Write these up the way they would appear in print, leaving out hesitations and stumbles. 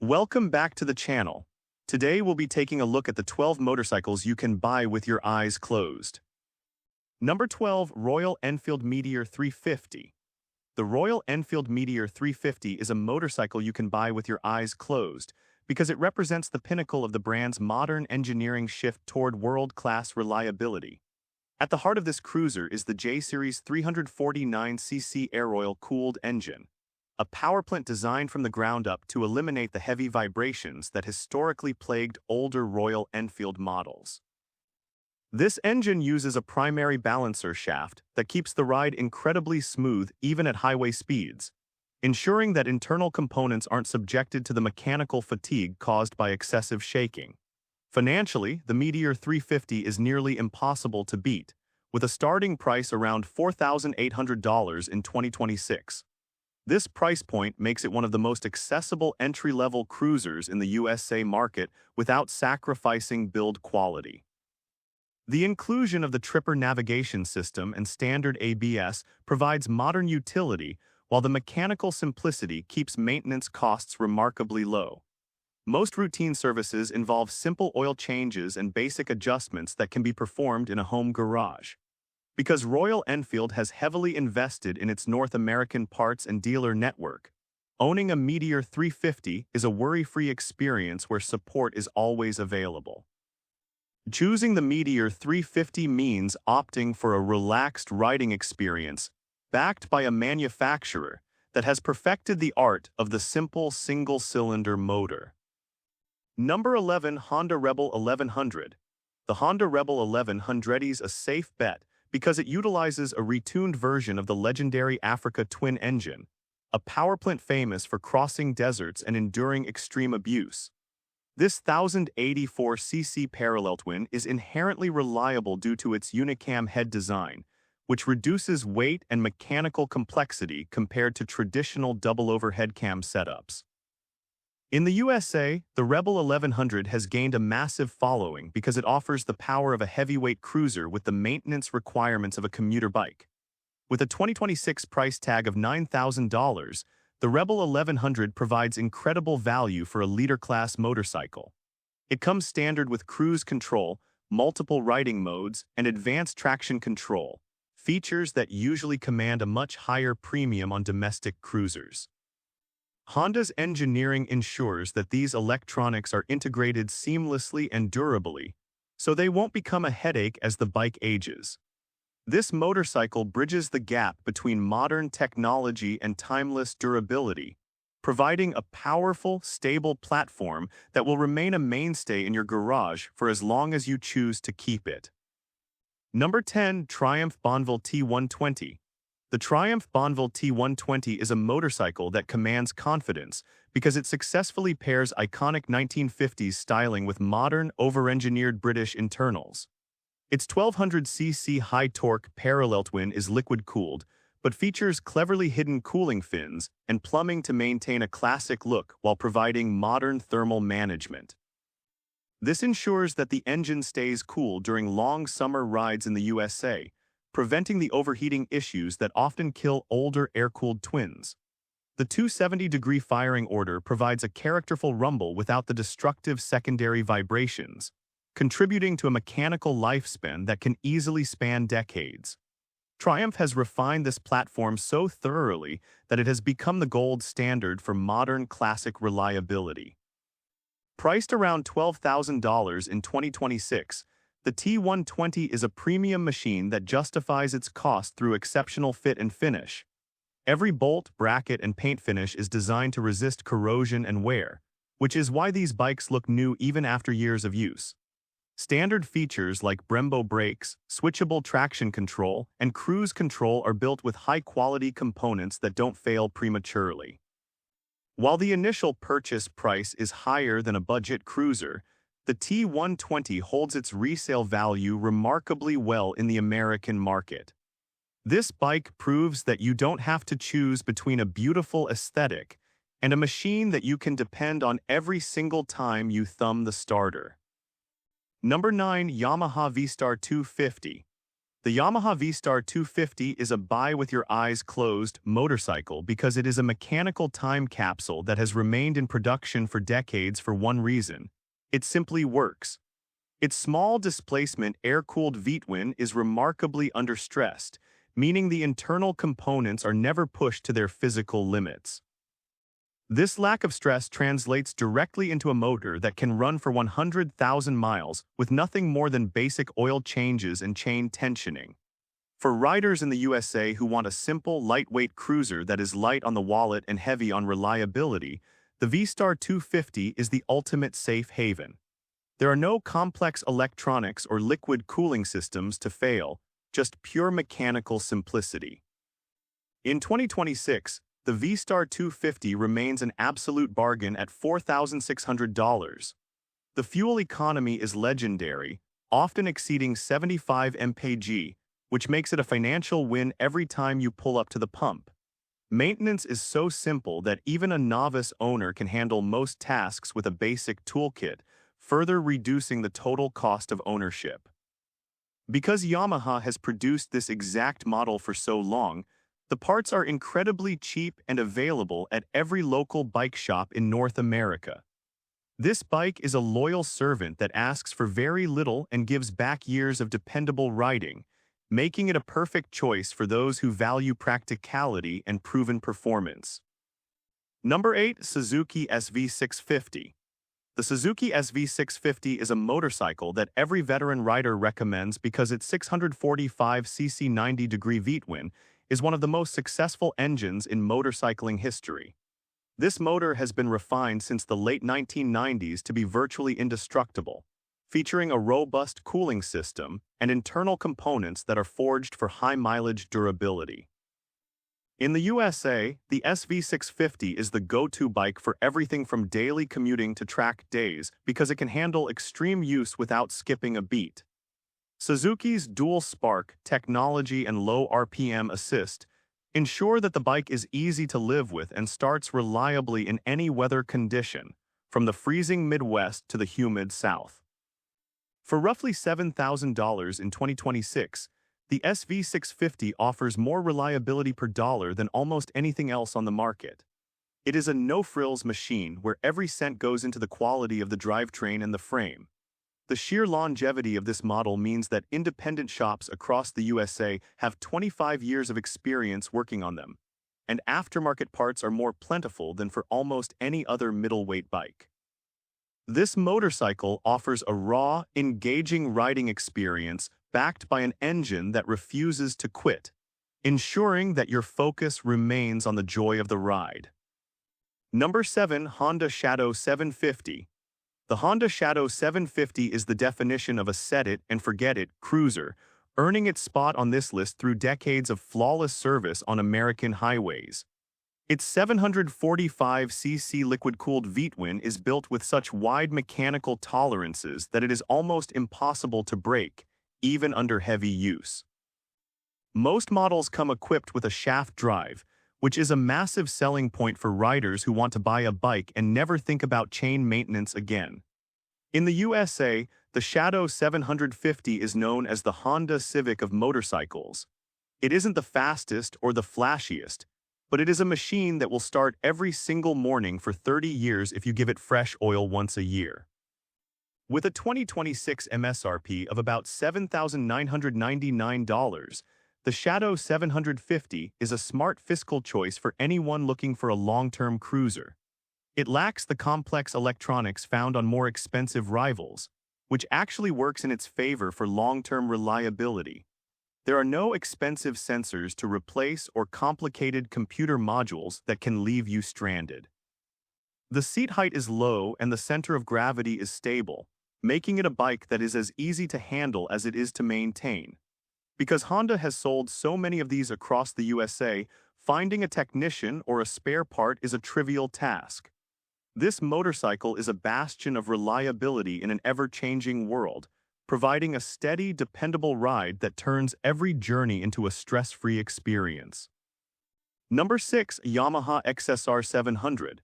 Welcome back to the channel. Today we'll be taking a look at the 12 motorcycles you can buy with your eyes closed. Number 12, Royal Enfield Meteor 350. The Royal Enfield Meteor 350 is a motorcycle you can buy with your eyes closed because it represents the pinnacle of the brand's modern engineering shift toward world-class reliability. At the heart of this cruiser is the J-Series 349cc air-oil-cooled engine, a power plant designed from the ground up to eliminate the heavy vibrations that historically plagued older Royal Enfield models. This engine uses a primary balancer shaft that keeps the ride incredibly smooth even at highway speeds, ensuring that internal components aren't subjected to the mechanical fatigue caused by excessive shaking. Financially, the Meteor 350 is nearly impossible to beat, with a starting price around $4,800 in 2026. This price point makes it one of the most accessible entry-level cruisers in the USA market without sacrificing build quality. The inclusion of the Tripper navigation system and standard ABS provides modern utility, while the mechanical simplicity keeps maintenance costs remarkably low. Most routine services involve simple oil changes and basic adjustments that can be performed in a home garage. Because Royal Enfield has heavily invested in its North American parts and dealer network, owning a Meteor 350 is a worry-free experience where support is always available. Choosing the Meteor 350 means opting for a relaxed riding experience backed by a manufacturer that has perfected the art of the simple single-cylinder motor. Number 11, Honda Rebel 1100. The Honda Rebel 1100 is a safe bet because it utilizes a retuned version of the legendary Africa twin engine, a powerplant famous for crossing deserts and enduring extreme abuse. This 1084cc parallel twin is inherently reliable due to its unicam head design, which reduces weight and mechanical complexity compared to traditional double-overhead cam setups. In the USA, the Rebel 1100 has gained a massive following because it offers the power of a heavyweight cruiser with the maintenance requirements of a commuter bike. With a 2026 price tag of $9,000, the Rebel 1100 provides incredible value for a leader-class motorcycle. It comes standard with cruise control, multiple riding modes, and advanced traction control, features that usually command a much higher premium on domestic cruisers. Honda's engineering ensures that these electronics are integrated seamlessly and durably, so they won't become a headache as the bike ages. This motorcycle bridges the gap between modern technology and timeless durability, providing a powerful, stable platform that will remain a mainstay in your garage for as long as you choose to keep it. Number 10, Triumph Bonneville T120. The Triumph Bonneville T120 is a motorcycle that commands confidence because it successfully pairs iconic 1950s styling with modern, over-engineered British internals. Its 1200cc high-torque parallel twin is liquid-cooled, but features cleverly hidden cooling fins and plumbing to maintain a classic look while providing modern thermal management. This ensures that the engine stays cool during long summer rides in the USA, preventing the overheating issues that often kill older air-cooled twins. The 270-degree firing order provides a characterful rumble without the destructive secondary vibrations, contributing to a mechanical lifespan that can easily span decades. Triumph has refined this platform so thoroughly that it has become the gold standard for modern classic reliability. Priced around $12,000 in 2026, the T120 is a premium machine that justifies its cost through exceptional fit and finish. Every bolt, bracket, and paint finish is designed to resist corrosion and wear, which is why these bikes look new even after years of use. Standard features like Brembo brakes, switchable traction control, and cruise control are built with high-quality components that don't fail prematurely. While the initial purchase price is higher than a budget cruiser, the T120 holds its resale value remarkably well in the American market. This bike proves that you don't have to choose between a beautiful aesthetic and a machine that you can depend on every single time you thumb the starter. Number 9, Yamaha V-Star 250. The Yamaha V-Star 250 is a buy with your eyes closed motorcycle because it is a mechanical time capsule that has remained in production for decades for one reason. It simply works. Its small displacement air-cooled V-twin is remarkably understressed, meaning the internal components are never pushed to their physical limits. This lack of stress translates directly into a motor that can run for 100,000 miles with nothing more than basic oil changes and chain tensioning. For riders in the USA who want a simple, lightweight cruiser that is light on the wallet and heavy on reliability, the V-Star 250 is the ultimate safe haven. There are no complex electronics or liquid cooling systems to fail, just pure mechanical simplicity. In 2026, the V-Star 250 remains an absolute bargain at $4,600. The fuel economy is legendary, often exceeding 75 mpg, which makes it a financial win every time you pull up to the pump. Maintenance is so simple that even a novice owner can handle most tasks with a basic toolkit, further reducing the total cost of ownership. Because Yamaha has produced this exact model for so long, the parts are incredibly cheap and available at every local bike shop in North America. This bike is a loyal servant that asks for very little and gives back years of dependable riding, making it a perfect choice for those who value practicality and proven performance. Number 8. Suzuki SV650. The Suzuki SV650 is a motorcycle that every veteran rider recommends because its 645cc 90-degree V-twin is one of the most successful engines in motorcycling history. This motor has been refined since the late 1990s to be virtually indestructible, featuring a robust cooling system and internal components that are forged for high-mileage durability. In the USA, the SV650 is the go-to bike for everything from daily commuting to track days because it can handle extreme use without skipping a beat. Suzuki's dual spark technology and low RPM assist ensure that the bike is easy to live with and starts reliably in any weather condition, from the freezing Midwest to the humid South. For roughly $7,000 in 2026, the SV650 offers more reliability per dollar than almost anything else on the market. It is a no-frills machine where every cent goes into the quality of the drivetrain and the frame. The sheer longevity of this model means that independent shops across the USA have 25 years of experience working on them, and aftermarket parts are more plentiful than for almost any other middleweight bike. This motorcycle offers a raw, engaging riding experience backed by an engine that refuses to quit, ensuring that your focus remains on the joy of the ride. Number 7. Honda Shadow 750. The Honda Shadow 750 is the definition of a set-it-and-forget-it cruiser, earning its spot on this list through decades of flawless service on American highways. Its 745cc liquid-cooled V-twin is built with such wide mechanical tolerances that it is almost impossible to break, even under heavy use. Most models come equipped with a shaft drive, which is a massive selling point for riders who want to buy a bike and never think about chain maintenance again. In the USA, the Shadow 750 is known as the Honda Civic of motorcycles. It isn't the fastest or the flashiest, but it is a machine that will start every single morning for 30 years if you give it fresh oil once a year. With a 2026 MSRP of about $7,999, the Shadow 750 is a smart fiscal choice for anyone looking for a long-term cruiser. It lacks the complex electronics found on more expensive rivals, which actually works in its favor for long-term reliability. There are no expensive sensors to replace or complicated computer modules that can leave you stranded. The seat height is low and the center of gravity is stable, making it a bike that is as easy to handle as it is to maintain. Because Honda has sold so many of these across the USA, finding a technician or a spare part is a trivial task. This motorcycle is a bastion of reliability in an ever-changing world, providing a steady, dependable ride that turns every journey into a stress-free experience. Number 6. Yamaha XSR700.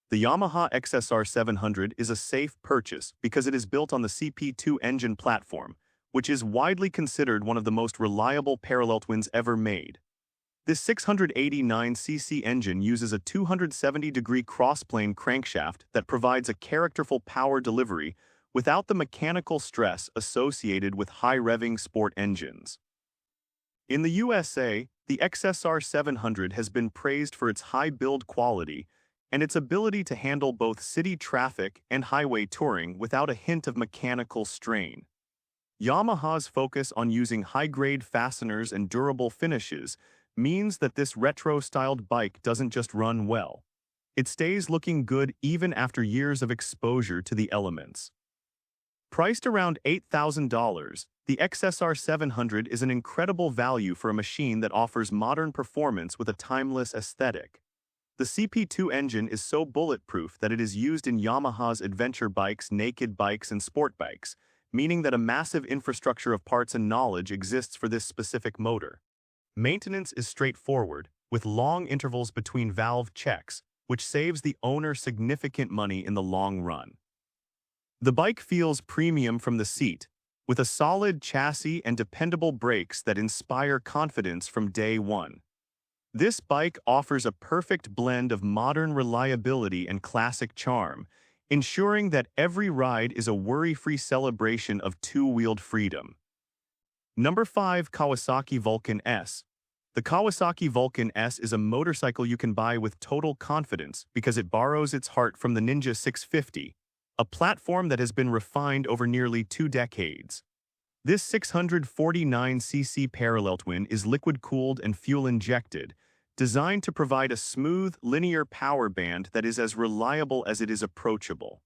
The Yamaha XSR700 is a safe purchase because it is built on the CP2 engine platform, which is widely considered one of the most reliable parallel twins ever made. This 689cc engine uses a 270-degree crossplane crankshaft that provides a characterful power delivery without the mechanical stress associated with high-revving sport engines. In the USA, the XSR700 has been praised for its high build quality and its ability to handle both city traffic and highway touring without a hint of mechanical strain. Yamaha's focus on using high-grade fasteners and durable finishes means that this retro-styled bike doesn't just run well. It stays looking good even after years of exposure to the elements. Priced around $8,000, the XSR700 is an incredible value for a machine that offers modern performance with a timeless aesthetic. The CP2 engine is so bulletproof that it is used in Yamaha's adventure bikes, naked bikes, and sport bikes, meaning that a massive infrastructure of parts and knowledge exists for this specific motor. Maintenance is straightforward, with long intervals between valve checks, which saves the owner significant money in the long run. The bike feels premium from the seat, with a solid chassis and dependable brakes that inspire confidence from day one. This bike offers a perfect blend of modern reliability and classic charm, ensuring that every ride is a worry-free celebration of two-wheeled freedom. Number 5. Kawasaki Vulcan S. The Kawasaki Vulcan S is a motorcycle you can buy with total confidence because it borrows its heart from the Ninja 650, a platform that has been refined over nearly 2 decades. This 649cc parallel twin is liquid-cooled and fuel-injected, designed to provide a smooth, linear power band that is as reliable as it is approachable.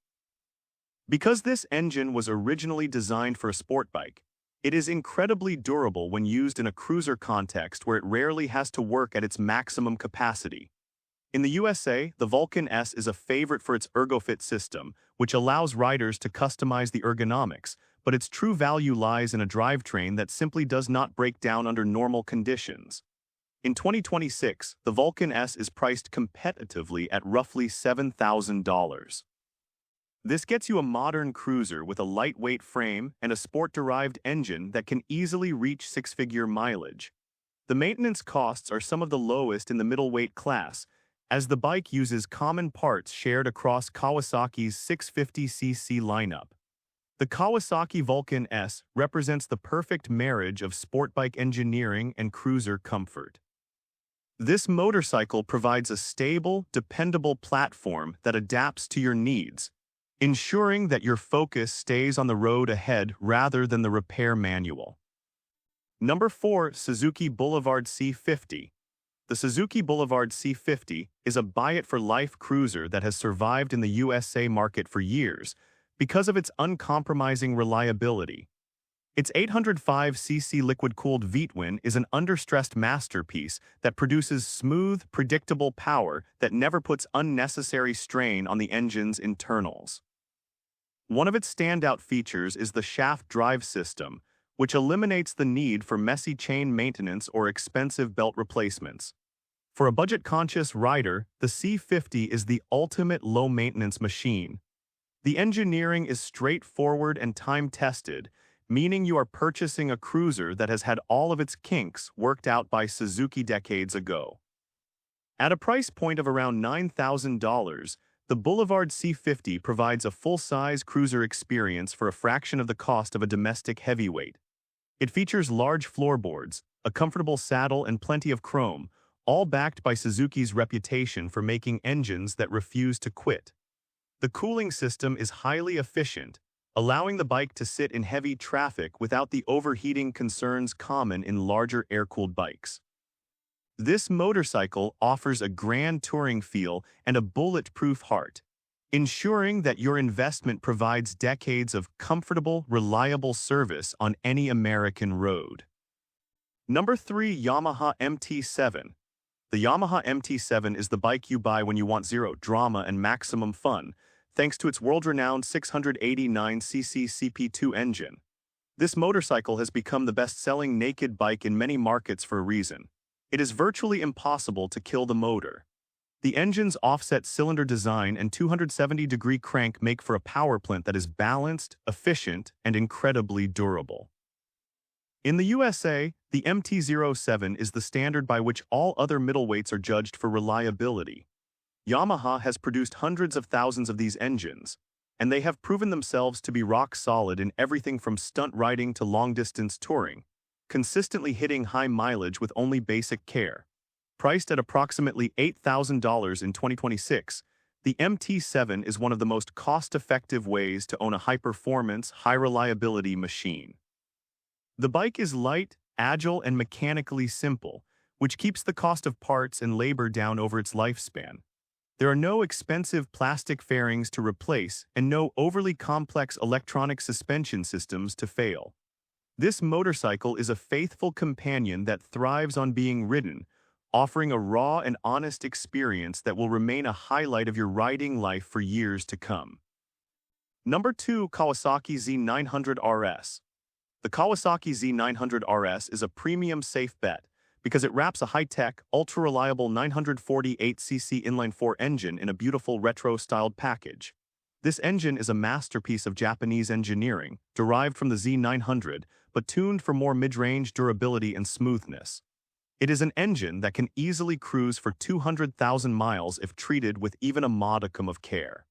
Because this engine was originally designed for a sport bike, it is incredibly durable when used in a cruiser context where it rarely has to work at its maximum capacity. In the USA, the Vulcan S is a favorite for its ErgoFit system, which allows riders to customize the ergonomics, but its true value lies in a drivetrain that simply does not break down under normal conditions. In 2026, the Vulcan S is priced competitively at roughly $7,000. This gets you a modern cruiser with a lightweight frame and a sport-derived engine that can easily reach 6-figure mileage. The maintenance costs are some of the lowest in the middleweight class, as the bike uses common parts shared across Kawasaki's 650cc lineup. The Kawasaki Vulcan S represents the perfect marriage of sport bike engineering and cruiser comfort. This motorcycle provides a stable, dependable platform that adapts to your needs, ensuring that your focus stays on the road ahead rather than the repair manual. Number 4. Suzuki Boulevard C50. The Suzuki Boulevard C50 is a buy-it-for-life cruiser that has survived in the USA market for years because of its uncompromising reliability. Its 805cc liquid-cooled V-twin is an understressed masterpiece that produces smooth, predictable power that never puts unnecessary strain on the engine's internals. One of its standout features is the shaft drive system, which eliminates the need for messy chain maintenance or expensive belt replacements. For a budget-conscious rider, the C50 is the ultimate low-maintenance machine. The engineering is straightforward and time-tested, meaning you are purchasing a cruiser that has had all of its kinks worked out by Suzuki decades ago. At a price point of around $9,000, the Boulevard C50 provides a full-size cruiser experience for a fraction of the cost of a domestic heavyweight. It features large floorboards, a comfortable saddle, and plenty of chrome, all backed by Suzuki's reputation for making engines that refuse to quit. The cooling system is highly efficient, allowing the bike to sit in heavy traffic without the overheating concerns common in larger air-cooled bikes. This motorcycle offers a grand touring feel and a bulletproof heart, ensuring that your investment provides decades of comfortable, reliable service on any American road. Number 3. Yamaha MT-07. The Yamaha MT-07 is the bike you buy when you want zero drama and maximum fun, thanks to its world-renowned 689cc CP2 engine. This motorcycle has become the best-selling naked bike in many markets for a reason. It is virtually impossible to kill the motor. The engine's offset cylinder design and 270-degree crank make for a power plant that is balanced, efficient, and incredibly durable. In the USA, the MT-07 is the standard by which all other middleweights are judged for reliability. Yamaha has produced hundreds of thousands of these engines, and they have proven themselves to be rock solid in everything from stunt riding to long-distance touring, consistently hitting high mileage with only basic care. Priced at approximately $8,000 in 2026, the MT-07 is one of the most cost-effective ways to own a high-performance, high-reliability machine. The bike is light, agile, and mechanically simple, which keeps the cost of parts and labor down over its lifespan. There are no expensive plastic fairings to replace and no overly complex electronic suspension systems to fail. This motorcycle is a faithful companion that thrives on being ridden, offering a raw and honest experience that will remain a highlight of your riding life for years to come. Number 2. Kawasaki Z900RS. The Kawasaki Z900RS is a premium safe bet because it wraps a high-tech, ultra-reliable 948cc inline-4 engine in a beautiful retro-styled package. This engine is a masterpiece of Japanese engineering, derived from the Z900, but tuned for more mid-range durability and smoothness. It is an engine that can easily cruise for 200,000 miles if treated with even a modicum of care.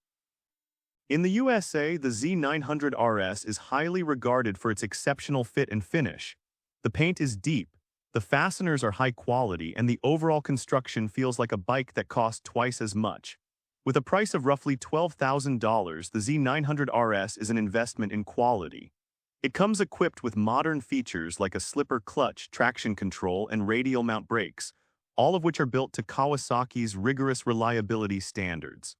In the USA, the Z900RS is highly regarded for its exceptional fit and finish. The paint is deep, the fasteners are high quality, and the overall construction feels like a bike that costs twice as much. With a price of roughly $12,000, the Z900RS is an investment in quality. It comes equipped with modern features like a slipper clutch, traction control, and radial mount brakes, all of which are built to Kawasaki's rigorous reliability standards.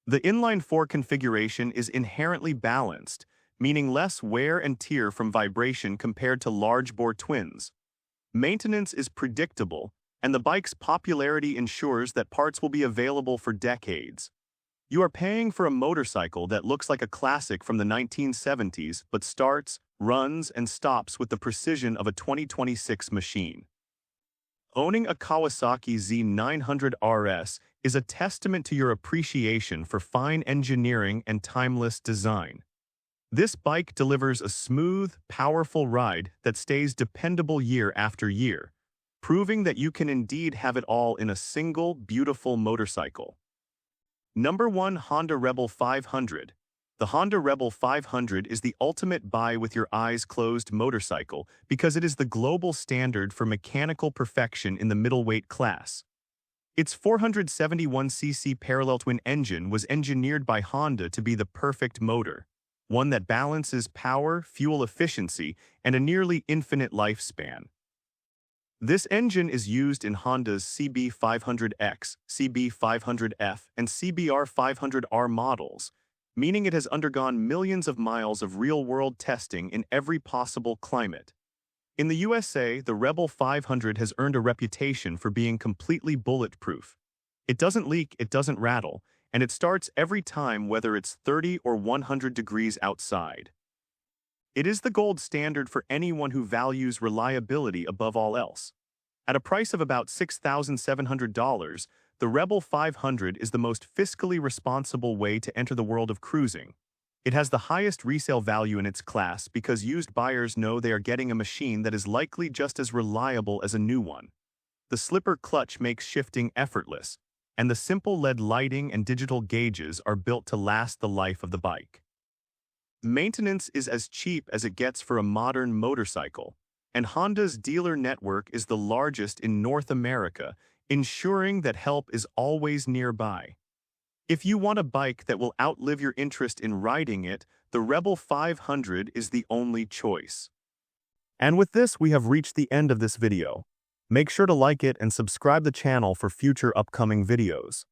The inline-4 configuration is inherently balanced, meaning less wear and tear from vibration compared to large-bore twins. Maintenance is predictable, and the bike's popularity ensures that parts will be available for decades. You are paying for a motorcycle that looks like a classic from the 1970s but starts, runs, and stops with the precision of a 2026 machine. Owning a Kawasaki Z900RS is a testament to your appreciation for fine engineering and timeless design. This bike delivers a smooth, powerful ride that stays dependable year after year, proving that you can indeed have it all in a single, beautiful motorcycle. Number 1. Honda Rebel 500. The Honda Rebel 500 is the ultimate buy with your eyes closed motorcycle because it is the global standard for mechanical perfection in the middleweight class. Its 471cc parallel twin engine was engineered by Honda to be the perfect motor, one that balances power, fuel efficiency, and a nearly infinite lifespan. This engine is used in Honda's CB500X, CB500F, and CBR500R models, meaning it has undergone millions of miles of real-world testing in every possible climate. In the USA, the Rebel 500 has earned a reputation for being completely bulletproof. It doesn't leak, it doesn't rattle, and it starts every time whether it's 30 or 100 degrees outside. It is the gold standard for anyone who values reliability above all else. At a price of about $6,700, the Rebel 500 is the most fiscally responsible way to enter the world of cruising. It has the highest resale value in its class because used buyers know they are getting a machine that is likely just as reliable as a new one. The slipper clutch makes shifting effortless, and the simple LED lighting and digital gauges are built to last the life of the bike. Maintenance is as cheap as it gets for a modern motorcycle, and Honda's dealer network is the largest in North America, ensuring that help is always nearby. If you want a bike that will outlive your interest in riding it, the Rebel 500 is the only choice. And with this, we have reached the end of this video. Make sure to like it and subscribe the channel for future upcoming videos.